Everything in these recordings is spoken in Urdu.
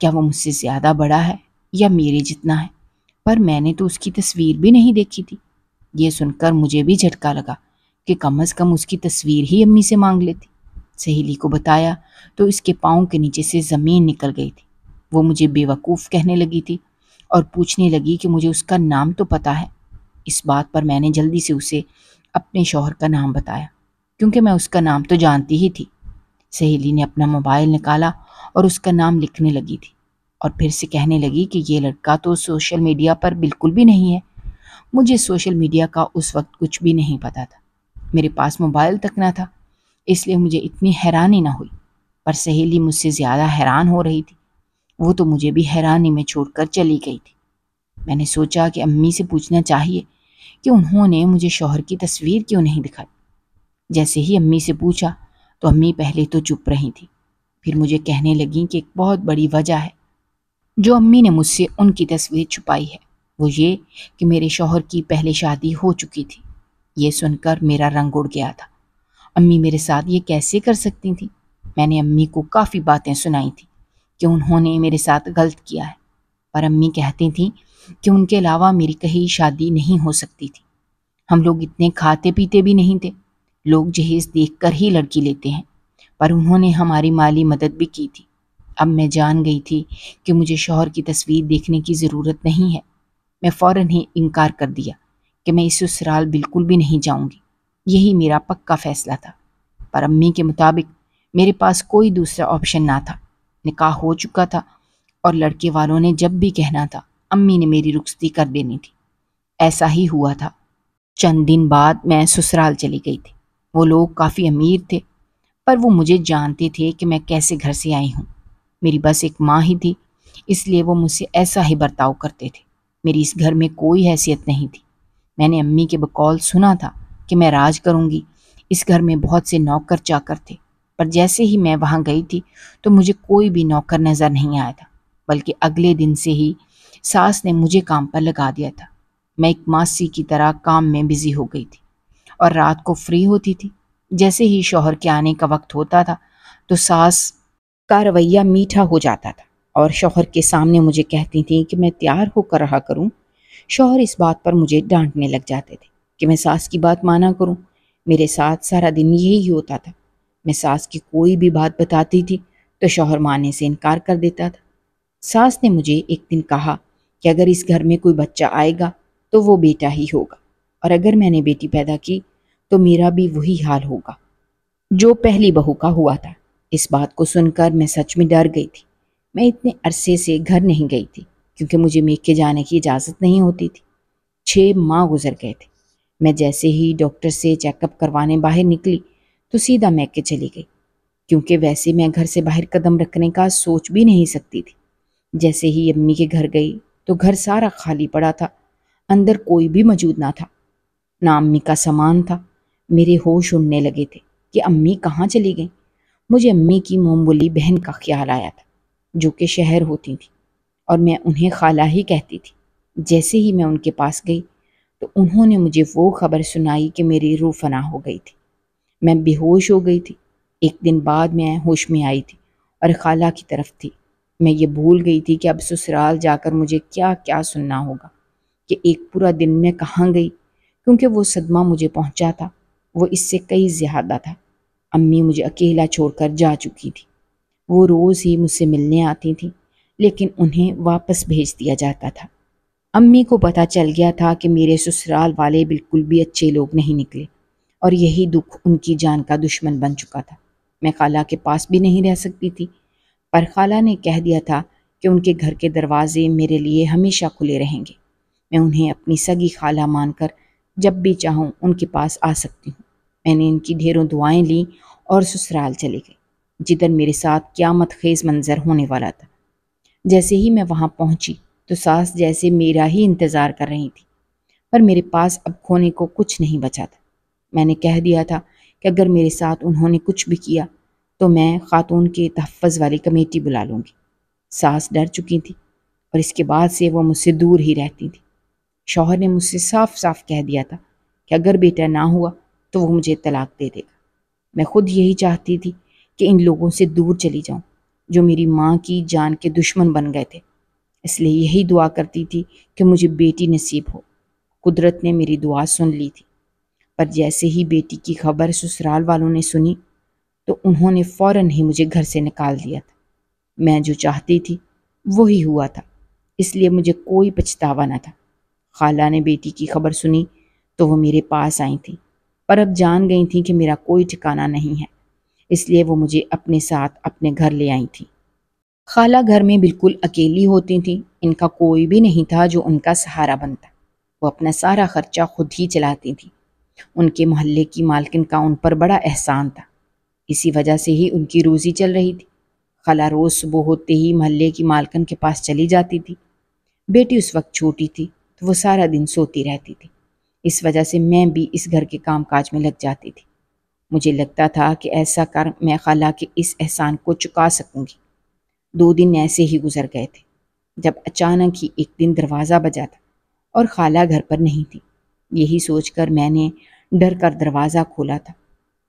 کیا وہ مجھ سے زیادہ بڑا ہے یا میرے جتنا ہے؟ پر میں نے تو اس کی تصویر بھی نہیں دیکھی تھی۔ یہ سن کر مجھے بھی جھٹکا لگا کہ کم از کم اس کی تصویر ہی امی سے مانگ لیتی۔ سہیلی کو بتایا تو اس کے پاؤں کے نیچے سے زمین نکل گئی تھی۔ وہ مجھے بے وقوف کہنے لگی تھی اور پوچھنے لگی کہ مجھے اس کا نام تو پتہ ہے۔ اس بات پر میں نے جلدی سے اسے اپنے شوہر کا نام بتایا، کیونکہ میں اس کا نام تو جانتی ہی تھی۔ سہیلی نے اپنا موبائل نکالا اور اس کا نام لکھنے لگی تھی، اور پھر سے کہنے لگی کہ یہ لڑکا تو سوشل میڈیا پر بالکل بھی نہیں ہے۔ مجھے سوشل میڈیا کا اس وقت کچھ بھی نہیں پتا تھا، میرے پاس موبائل تک نہ تھا، اس لیے مجھے اتنی حیرانی نہ ہوئی۔ پر سہیلی مجھ سے زیادہ حیران ہو رہی تھی، وہ تو مجھے بھی حیرانی میں چھوڑ کر چلی گئی تھی۔ میں نے سوچا کہ امی سے پوچھنا چاہیے کہ انہوں نے مجھے شوہر کی تصویر کیوں نہیں دکھائی۔ جیسے ہی امی سے پوچھا تو امی پہلے تو چپ رہی تھی، پھر مجھے کہنے لگیں کہ ایک بہت بڑی وجہ ہے جو امی نے مجھ سے ان کی تصویر چھپائی ہے، وہ یہ کہ میرے شوہر کی پہلے شادی ہو چکی تھی۔ یہ سن کر میرا رنگ اڑ گیا تھا۔ امی میرے ساتھ یہ کیسے کر سکتی تھیں؟ میں نے امی کو کافی باتیں سنائی تھیں کہ انہوں نے میرے ساتھ غلط کیا ہے، پر امی کہتی تھیں کہ ان کے علاوہ میری کہیں شادی نہیں ہو سکتی تھی۔ ہم لوگ اتنے کھاتے پیتے بھی نہیں تھے، لوگ جہیز دیکھ کر ہی لڑکی لیتے ہیں، پر انہوں نے ہماری مالی مدد بھی کی تھی۔ اب میں جان گئی تھی کہ مجھے شوہر کی تصویر دیکھنے کی ضرورت نہیں ہے۔ میں فوراً ہی انکار کر دیا کہ میں اس سسرال بالکل بھی نہیں جاؤں گی۔ یہی میرا پکا فیصلہ تھا، پر امی کے مطابق میرے پاس کوئی دوسرا آپشن نہ تھا۔ نکاح ہو چکا تھا اور لڑکے والوں نے جب بھی کہنا تھا امی نے میری رخصتی کر دینی تھی۔ ایسا ہی ہوا تھا۔ چند دن بعد میں سسرال چلی گئی تھی۔ وہ لوگ کافی امیر تھے، پر وہ مجھے جانتے تھے کہ میں کیسے گھر سے آئی ہوں۔ میری بس ایک ماں ہی تھی، اس لیے وہ مجھ سے ایسا ہی برتاؤ کرتے تھے۔ میری اس گھر میں کوئی حیثیت نہیں تھی۔ میں نے امی کے بقول سنا تھا کہ میں راج کروں گی۔ اس گھر میں بہت سے نوکر چاکر تھے، پر جیسے ہی میں وہاں گئی تھی تو مجھے کوئی بھی نوکر نظر نہیں آیا تھا، بلکہ اگلے دن سے ہی ساس نے مجھے کام پر لگا دیا تھا۔ میں ایک ماسی کی طرح کام میں بزی ہو گئی تھی اور رات کو فری ہوتی تھی۔ جیسے ہی شوہر کے آنے کا وقت ہوتا تھا تو ساس کا رویہ میٹھا ہو جاتا تھا اور شوہر کے سامنے مجھے کہتی تھیں کہ میں تیار ہو کر رہا کروں۔ شوہر اس بات پر مجھے ڈانٹنے لگ جاتے تھے کہ میں ساس کی بات مانا کروں۔ میرے ساتھ سارا دن یہی ہوتا تھا۔ میں ساس کی کوئی بھی بات بتاتی تھی تو شوہر ماننے سے انکار کر دیتا تھا۔ ساس نے مجھے ایک دن کہا کہ اگر اس گھر میں کوئی بچہ آئے گا تو وہ بیٹا ہی ہوگا، اور اگر میں نے بیٹی پیدا کی تو میرا بھی وہی حال ہوگا جو پہلی بہو کا ہوا تھا۔ اس بات کو سن کر میں سچ میں ڈر گئی تھی۔ میں اتنے عرصے سے گھر نہیں گئی تھی کیونکہ مجھے میکے جانے کی اجازت نہیں ہوتی تھی۔ 6 ماہ گزر گئے تھے۔ میں جیسے ہی ڈاکٹر سے چیک اپ کروانے باہر نکلی تو سیدھا میکے چلی گئی، کیونکہ ویسے میں گھر سے باہر قدم رکھنے کا سوچ بھی نہیں سکتی تھی۔ جیسے ہی امی کے گھر گئی تو گھر سارا خالی پڑا تھا، اندر کوئی بھی موجود نہ تھا، نہ امی کا سامان تھا۔ میرے ہوش اڑنے لگے تھے کہ امی کہاں چلی گئیں۔ مجھے امی کی مومولی بہن کا خیال آیا تھا جو کہ شہر ہوتی تھی، اور میں انہیں خالہ ہی کہتی تھی۔ جیسے ہی میں ان کے پاس گئی تو انہوں نے مجھے وہ خبر سنائی کہ میری روح فنا ہو گئی تھی۔ میں بے ہوش ہو گئی تھی۔ ایک دن بعد میں ہوش میں آئی تھی اور خالہ کی طرف تھی۔ میں یہ بھول گئی تھی کہ اب سسرال جا کر مجھے کیا کیا سننا ہوگا، کہ ایک پورا دن میں کہاں گئی، کیونکہ وہ صدمہ مجھے پہنچا تھا وہ اس سے کئی زیادہ تھا۔ امی مجھے اکیلا چھوڑ کر جا چکی تھی۔ وہ روز ہی مجھ سے ملنے آتی تھیں، لیکن انہیں واپس بھیج دیا جاتا تھا۔ امی کو پتہ چل گیا تھا کہ میرے سسرال والے بالکل بھی اچھے لوگ نہیں نکلے، اور یہی دکھ ان کی جان کا دشمن بن چکا تھا۔ میں خالہ کے پاس بھی نہیں رہ سکتی تھی، پر خالہ نے کہہ دیا تھا کہ ان کے گھر کے دروازے میرے لیے ہمیشہ کھلے رہیں گے۔ میں انہیں اپنی سگی خالہ مان کر جب بھی چاہوں ان کے پاس آ سکتی ہوں۔ میں نے ان کی ڈھیروں دعائیں لیں اور سسرال چلی گئی، جدھر میرے ساتھ قیامت خیز منظر ہونے والا تھا۔ جیسے ہی میں وہاں پہنچی تو ساس جیسے میرا ہی انتظار کر رہی تھی، پر میرے پاس اب کھونے کو کچھ نہیں بچا تھا۔ میں نے کہہ دیا تھا کہ اگر میرے ساتھ انہوں نے کچھ بھی کیا تو میں خاتون کے تحفظ والی کمیٹی بلا لوں گی۔ ساس ڈر چکی تھی اور اس کے بعد سے وہ مجھ سے دور ہی رہتی تھی۔ شوہر نے مجھ سے صاف صاف کہہ دیا تھا کہ اگر بیٹا نہ ہوا تو وہ مجھے طلاق دے دے گا۔ میں خود یہی چاہتی تھی کہ ان لوگوں سے دور چلی جاؤں، جو میری ماں کی جان کے دشمن بن گئے تھے۔ اس لیے یہی دعا کرتی تھی کہ مجھے بیٹی نصیب ہو۔ قدرت نے میری دعا سن لی تھی، پر جیسے ہی بیٹی کی خبر سسرال والوں نے سنی تو انہوں نے فوراً ہی مجھے گھر سے نکال دیا تھا۔ میں جو چاہتی تھی وہی ہوا تھا، اس لیے مجھے کوئی پچھتاوا نہ تھا۔ خالہ نے بیٹی کی خبر سنی تو وہ میرے پاس آئی تھیں، پر اب جان گئی تھیں کہ میرا کوئی ٹھکانہ نہیں ہے، اس لیے وہ مجھے اپنے ساتھ اپنے گھر لے آئی تھیں۔ خالہ گھر میں بالکل اکیلی ہوتی تھیں، ان کا کوئی بھی نہیں تھا جو ان کا سہارا بنتا۔ وہ اپنا سارا خرچہ خود ہی چلاتی تھیں۔ ان کے محلے کی مالکن کا ان پر بڑا احسان تھا، اسی وجہ سے ہی ان کی روزی چل رہی تھی۔ خالہ روز صبح ہوتے ہی محلے کی مالکن کے پاس چلی جاتی تھی۔ بیٹی اس وقت چھوٹی تھی تو وہ سارا دن سوتی رہتی تھی، اس وجہ سے میں بھی اس گھر کے کام کاج میں لگ جاتی تھی۔ مجھے لگتا تھا کہ ایسا کر میں خالہ کے اس احسان کو چکا سکوں گی۔ 2 دن ایسے ہی گزر گئے تھے جب اچانک ہی ایک دن دروازہ بجا تھا اور خالہ گھر پر نہیں تھی۔ یہی سوچ کر میں نے ڈر کر دروازہ کھولا تھا۔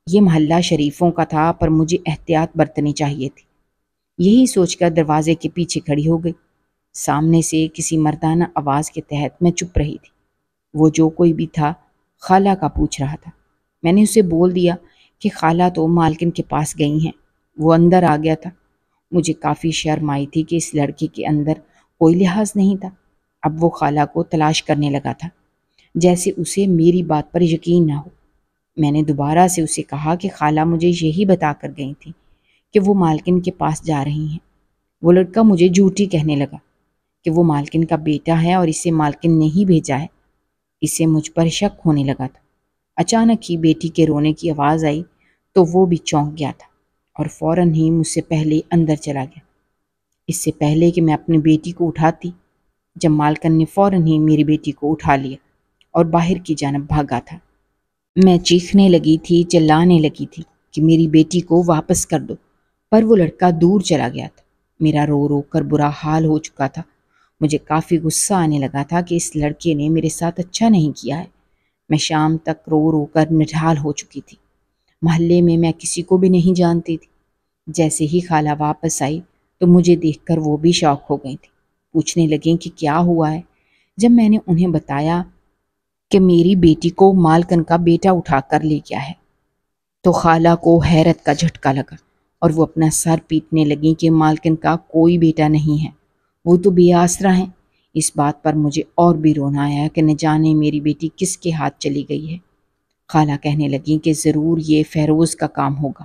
یہ محلہ شریفوں کا تھا، پر مجھے احتیاط برتنی چاہیے تھی۔ یہی سوچ کر دروازے کے پیچھے کھڑی ہو گئی۔ سامنے سے کسی مردانہ آواز کے تحت میں چپ رہی تھی۔ وہ جو کوئی بھی تھا خالہ کا پوچھ رہا تھا۔ میں نے اسے بول دیا کہ خالہ تو مالکن کے پاس گئی ہیں۔ وہ اندر آ گیا تھا۔ مجھے کافی شرم آئی تھی کہ اس لڑکے کے اندر کوئی لحاظ نہیں تھا۔ اب وہ خالہ کو تلاش کرنے لگا تھا، جیسے اسے میری بات پر یقین نہ ہو۔ میں نے دوبارہ سے اسے کہا کہ خالہ مجھے یہی بتا کر گئی تھی کہ وہ مالکن کے پاس جا رہی ہیں۔ وہ لڑکا مجھے جھوٹی کہنے لگا کہ وہ مالکن کا بیٹا ہے اور اسے مالکن نے ہی بھیجا ہے۔ اسے مجھ پر شک ہونے لگا تھا۔ اچانک ہی بیٹی کے رونے کی آواز آئی تو وہ بھی چونک گیا تھا اور فوراً ہی مجھ سے پہلے اندر چلا گیا، اس سے پہلے کہ میں اپنی بیٹی کو اٹھاتی۔ جب مالکن نے فوراً ہی میری بیٹی کو اٹھا لیا اور باہر کی جانب بھاگا تھا۔ میں چیخنے لگی تھی، چلانے لگی تھی کہ میری بیٹی کو واپس کر دو، پر وہ لڑکا دور چلا گیا تھا۔ میرا رو رو کر برا حال ہو چکا تھا۔ مجھے کافی غصہ آنے لگا تھا کہ اس لڑکے نے میرے ساتھ اچھا نہیں کیا ہے۔ میں شام تک رو رو کر نڈھال ہو چکی تھی۔ محلے میں کسی کو بھی نہیں جانتی تھی۔ جیسے ہی خالہ واپس آئی تو مجھے دیکھ کر وہ بھی شاک ہو گئی تھی۔ پوچھنے لگیں کہ کیا ہوا ہے۔ جب میں نے انہیں بتایا کہ میری بیٹی کو مالکن کا بیٹا اٹھا کر لے گیا ہے تو خالہ کو حیرت کا جھٹکا لگا اور وہ اپنا سر پیٹنے لگیں کہ مالکن کا کوئی بیٹا نہیں ہے، وہ تو بے آسرا ہیں۔ اس بات پر مجھے اور بھی رونا آیا کہ نہ جانے میری بیٹی کس کے ہاتھ چلی گئی ہے۔ خالہ کہنے لگیں کہ ضرور یہ فیروز کا کام ہوگا،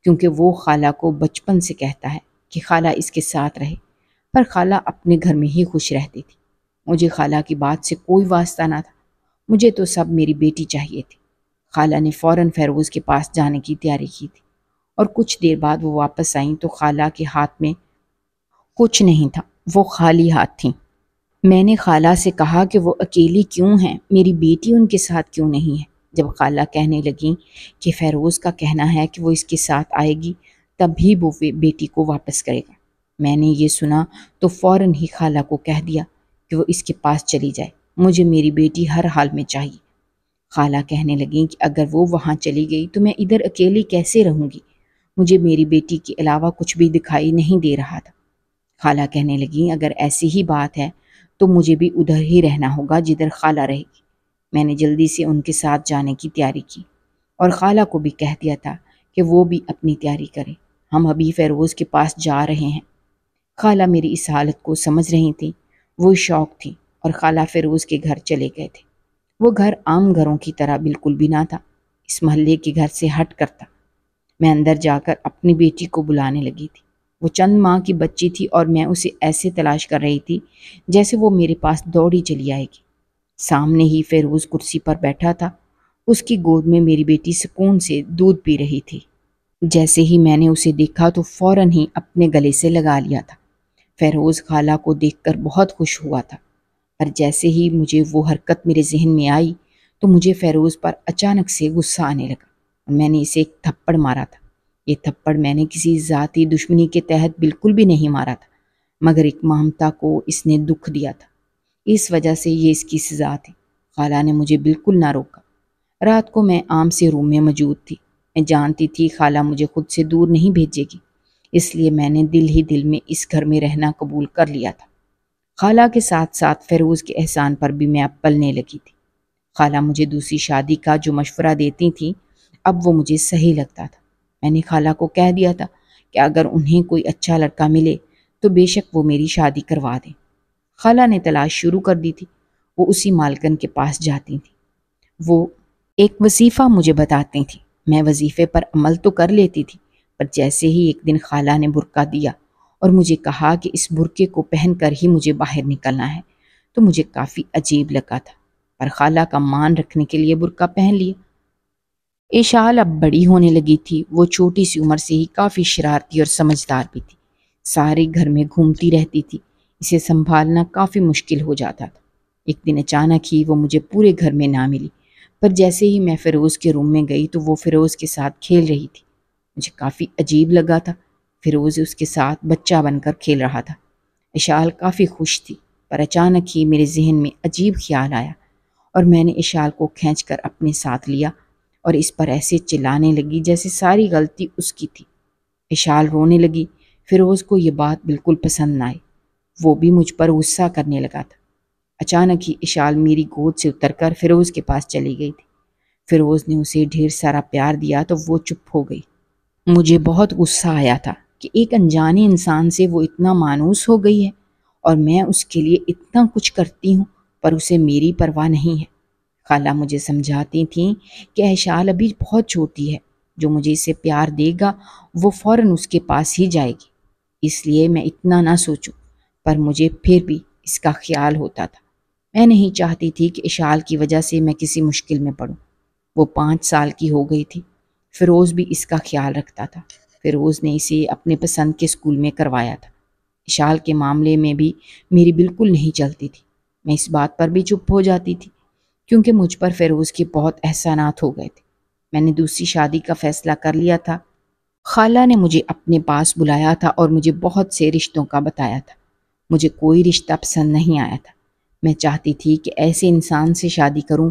کیونکہ وہ خالہ کو بچپن سے کہتا ہے کہ خالہ اس کے ساتھ رہے، پر خالہ اپنے گھر میں ہی خوش رہتی تھی۔ مجھے خالہ کی بات سے کوئی واسطہ نہ تھا، مجھے تو سب میری بیٹی چاہیے تھی۔ خالہ نے فوراً فیروز کے پاس جانے کی تیاری کی تھی اور کچھ دیر بعد وہ واپس آئیں تو خالہ کے ہاتھ میں کچھ نہیں تھا، وہ خالی ہاتھ تھیں۔ میں نے خالہ سے کہا کہ وہ اکیلی کیوں ہیں، میری بیٹی ان کے ساتھ کیوں نہیں ہے؟ جب خالہ کہنے لگیں کہ فیروز کا کہنا ہے کہ وہ اس کے ساتھ آئے گی تب بھی وہ بیٹی کو واپس کرے گا۔ میں نے یہ سنا تو فوراً ہی خالہ کو کہہ دیا کہ وہ اس کے پاس چلی جائے، مجھے میری بیٹی ہر حال میں چاہیے۔ خالہ کہنے لگیں کہ اگر وہ وہاں چلی گئی تو میں ادھر اکیلی کیسے رہوں گی؟ مجھے میری بیٹی کے علاوہ کچھ بھی دکھائی نہیں دے رہا تھا۔ خالہ کہنے لگیں اگر ایسی ہی بات ہے تو مجھے بھی ادھر ہی رہنا ہوگا جدھر خالہ رہے گی۔ میں نے جلدی سے ان کے ساتھ جانے کی تیاری کی اور خالہ کو بھی کہہ دیا تھا کہ وہ بھی اپنی تیاری کرے، ہم ابھی فیروز کے پاس جا رہے ہیں۔ خالہ میری اس حالت کو سمجھ رہی تھیں، وہ شوق تھی اور خالہ فیروز کے گھر چلے گئے تھے۔ وہ گھر عام گھروں کی طرح بالکل بھی نہ تھا، اس محلے کے گھر سے ہٹ کر تھا۔ میں اندر جا کر اپنی بیٹی کو بلانے لگی تھی۔ وہ چند ماہ کی بچی تھی اور میں اسے ایسے تلاش کر رہی تھی جیسے وہ میرے پاس دوڑی چلی آئے گی۔ سامنے ہی فیروز کرسی پر بیٹھا تھا، اس کی گود میں میری بیٹی سکون سے دودھ پی رہی تھی۔ جیسے ہی میں نے اسے دیکھا تو فوراً ہی اپنے گلے سے لگا لیا تھا۔ فیروز خالہ کو دیکھ کر بہت خوش ہوا تھا، پر جیسے ہی مجھے وہ حرکت میرے ذہن میں آئی تو مجھے فیروز پر اچانک سے غصہ آنے لگا اور میں نے اسے ایک تھپڑ مارا تھا۔ یہ تھپڑ میں نے کسی ذاتی دشمنی کے تحت بالکل بھی نہیں مارا تھا، مگر ایک مامتا کو اس نے دکھ دیا تھا، اس وجہ سے یہ اس کی سزا تھی۔ خالہ نے مجھے بالکل نہ روکا۔ رات کو میں عام سے روم میں موجود تھی۔ میں جانتی تھی خالہ مجھے خود سے دور نہیں بھیجے گی، اس لیے میں نے دل ہی دل میں اس گھر میں رہنا قبول کر لیا تھا۔ خالہ کے ساتھ ساتھ فیروز کے احسان پر بھی میں اب پلنے لگی تھی۔ خالہ مجھے دوسری شادی کا جو مشورہ دیتی تھیں اب وہ مجھے صحیح لگتا تھا۔ میں نے خالہ کو کہہ دیا تھا کہ اگر انہیں کوئی اچھا لڑکا ملے تو بے شک وہ میری شادی کروا دیں۔ خالہ نے تلاش شروع کر دی تھی۔ وہ اسی مالکن کے پاس جاتی تھیں۔ وہ ایک وظیفہ مجھے بتاتی تھیں۔ میں وظیفے پر عمل تو کر لیتی تھی، پر جیسے ہی ایک دن خالہ نے برقع دیا اور مجھے کہا کہ اس برقعے کو پہن کر ہی مجھے باہر نکلنا ہے تو مجھے کافی عجیب لگا تھا، پر خالہ کا مان رکھنے کے لیے برقع پہن لیا۔ ایشال اب بڑی ہونے لگی تھی۔ وہ چھوٹی سی عمر سے ہی کافی شرارتی اور سمجھدار بھی تھی۔ سارے گھر میں گھومتی رہتی تھی۔ اسے سنبھالنا کافی مشکل ہو جاتا تھا۔ ایک دن اچانک ہی وہ مجھے پورے گھر میں نہ ملی، پر جیسے ہی میں فیروز کے روم میں گئی تو وہ فیروز کے ساتھ کھیل رہی تھی۔ مجھے کافی عجیب لگا تھا۔ فیروز اس کے ساتھ بچہ بن کر کھیل رہا تھا۔ اشال کافی خوش تھی، پر اچانک ہی میرے ذہن میں عجیب خیال آیا اور میں نے اشال کو کھینچ کر اپنے ساتھ لیا اور اس پر ایسے چلانے لگی جیسے ساری غلطی اس کی تھی۔ اشال رونے لگی۔ فیروز کو یہ بات بالکل پسند نہ آئی۔ وہ بھی مجھ پر غصہ کرنے لگا تھا۔ اچانک ہی اشال میری گود سے اتر کر فیروز کے پاس چلی گئی تھی۔ فیروز نے اسے ڈھیر سارا پیار دیا تو وہ چپ ہو گئی۔ مجھے بہت غصہ آیا تھا کہ ایک انجانے انسان سے وہ اتنا مانوس ہو گئی ہے اور میں اس کے لیے اتنا کچھ کرتی ہوں پر اسے میری پرواہ نہیں ہے۔ خالہ مجھے سمجھاتی تھیں کہ ایشال ابھی بہت چھوٹی ہے، جو مجھے اسے پیار دے گا وہ فوراً اس کے پاس ہی جائے گی، اس لیے میں اتنا نہ سوچوں، پر مجھے پھر بھی اس کا خیال ہوتا تھا۔ میں نہیں چاہتی تھی کہ اشال کی وجہ سے میں کسی مشکل میں پڑوں۔ وہ 5 سال کی ہو گئی تھی۔ فیروز بھی اس کا خیال رکھتا تھا۔ فیروز نے اسے اپنے پسند کے اسکول میں کروایا تھا۔ اشال کے معاملے میں بھی میری بالکل نہیں چلتی تھی۔ میں اس بات پر بھی چپ ہو جاتی تھی کیونکہ مجھ پر فیروز کے بہت احسانات ہو گئے تھے۔ میں نے دوسری شادی کا فیصلہ کر لیا تھا۔ خالہ نے مجھے اپنے پاس بلایا تھا اور مجھے بہت سے رشتوں کا بتایا تھا۔ مجھے کوئی رشتہ پسند نہیں آیا تھا۔ میں چاہتی تھی کہ ایسے انسان سے شادی کروں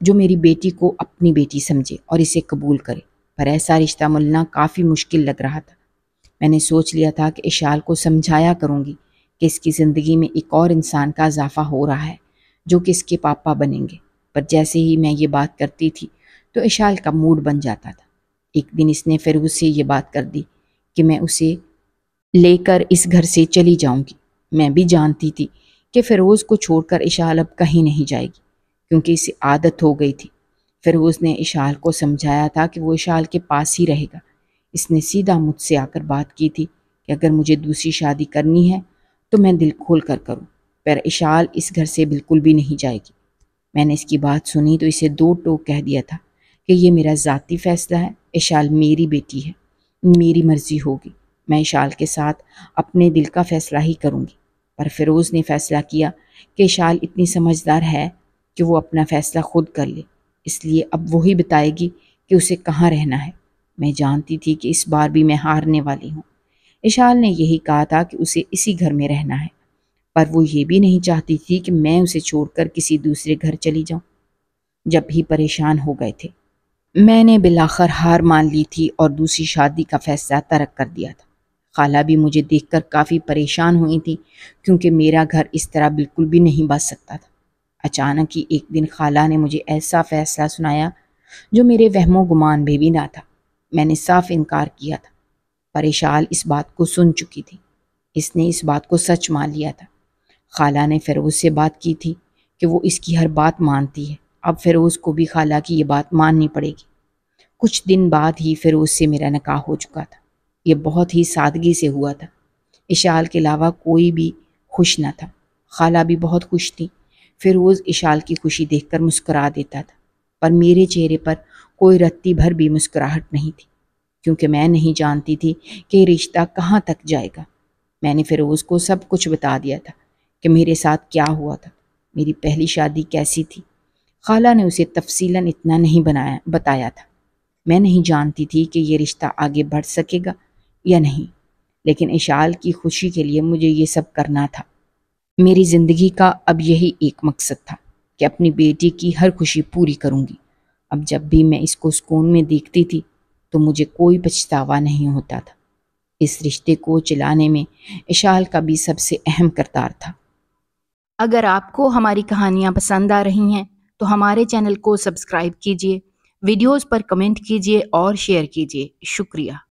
جو میری بیٹی کو اپنی بیٹی سمجھے اور اسے قبول کرے، پر ایسا رشتہ ملنا کافی مشکل لگ رہا تھا۔ میں نے سوچ لیا تھا کہ اشال کو سمجھایا کروں گی کہ اس کی زندگی میں ایک اور انسان کا اضافہ ہو رہا ہے جو کہ اس کے پاپا بنیں گے، پر جیسے ہی میں یہ بات کرتی تھی تو اشال کا موڈ بن جاتا تھا۔ ایک دن اس نے فیروز سے یہ بات کر دی کہ میں اسے لے کر اس گھر سے چلی جاؤں گی۔ میں بھی جانتی تھی کہ فیروز کو چھوڑ کر اشال اب کہیں نہیں جائے گی کیونکہ اسے عادت ہو گئی تھی۔ فیروز نے اشال کو سمجھایا تھا کہ وہ اشال کے پاس ہی رہے گا۔ اس نے سیدھا مجھ سے آ کر بات کی تھی کہ اگر مجھے دوسری شادی کرنی ہے تو میں دل کھول کر کروں، پر اشال اس گھر سے بالکل بھی نہیں جائے گی۔ میں نے اس کی بات سنی تو اسے 2 ٹوک کہہ دیا تھا کہ یہ میرا ذاتی فیصلہ ہے، اشال میری بیٹی ہے، میری مرضی ہوگی، میں اشال کے ساتھ اپنے دل کا فیصلہ ہی کروں گی۔ پر فیروز نے فیصلہ کیا کہ اشال اتنی سمجھدار ہے کہ وہ اپنا فیصلہ خود کر لے، اس لیے اب وہی بتائے گی کہ اسے کہاں رہنا ہے۔ میں جانتی تھی کہ اس بار بھی میں ہارنے والی ہوں۔ اشال نے یہی کہا تھا کہ اسے اسی گھر میں رہنا ہے، پر وہ یہ بھی نہیں چاہتی تھی کہ میں اسے چھوڑ کر کسی دوسرے گھر چلی جاؤں۔ جب بھی پریشان ہو گئے تھے، میں نے بالآخر ہار مان لی تھی اور دوسری شادی کا فیصلہ ترک کر دیا تھا۔ خالہ بھی مجھے دیکھ کر کافی پریشان ہوئی تھی کیونکہ میرا گھر اس طرح بالکل بھی نہیں بچ سکتا تھا۔ اچانک ہی ایک دن خالہ نے مجھے ایسا فیصلہ سنایا جو میرے وہم و گمان میں بھی نہ تھا۔ میں نے صاف انکار کیا تھا، پر اشال اس بات کو سن چکی تھی۔ اس نے اس بات کو سچ مان لیا تھا۔ خالہ نے فیروز سے بات کی تھی کہ وہ اس کی ہر بات مانتی ہے۔ اب فیروز کو بھی خالہ کی یہ بات ماننی پڑے گی۔ کچھ دن بعد ہی فیروز سے میرا نکاح ہو چکا تھا۔ یہ بہت ہی سادگی سے ہوا تھا۔ اشال کے علاوہ کوئی بھی خوش نہ تھا۔ خالہ بھی بہت خوش تھی۔ فیروز اشال کی خوشی دیکھ کر مسکرا دیتا تھا، پر میرے چہرے پر کوئی رتی بھر بھی مسکراہٹ نہیں تھی کیونکہ میں نہیں جانتی تھی کہ یہ رشتہ کہاں تک جائے گا۔ میں نے فیروز کو سب کچھ بتا دیا تھا کہ میرے ساتھ کیا ہوا تھا، میری پہلی شادی کیسی تھی۔ خالہ نے اسے تفصیلاً اتنا نہیں بتایا تھا۔ میں نہیں جانتی تھی کہ یہ رشتہ آگے بڑھ سکے گا یا نہیں، لیکن اشال کی خوشی کے لیے مجھے یہ سب کرنا تھا۔ میری زندگی کا اب یہی ایک مقصد تھا کہ اپنی بیٹی کی ہر خوشی پوری کروں گی۔ اب جب بھی میں اس کو سکون میں دیکھتی تھی تو مجھے کوئی پچھتاوا نہیں ہوتا تھا۔ اس رشتے کو چلانے میں اشال کا بھی سب سے اہم کردار تھا۔ اگر آپ کو ہماری کہانیاں پسند آ رہی ہیں تو ہمارے چینل کو سبسکرائب کیجیے، ویڈیوز پر کمنٹ کیجیے اور شیئر کیجیے۔ شکریہ۔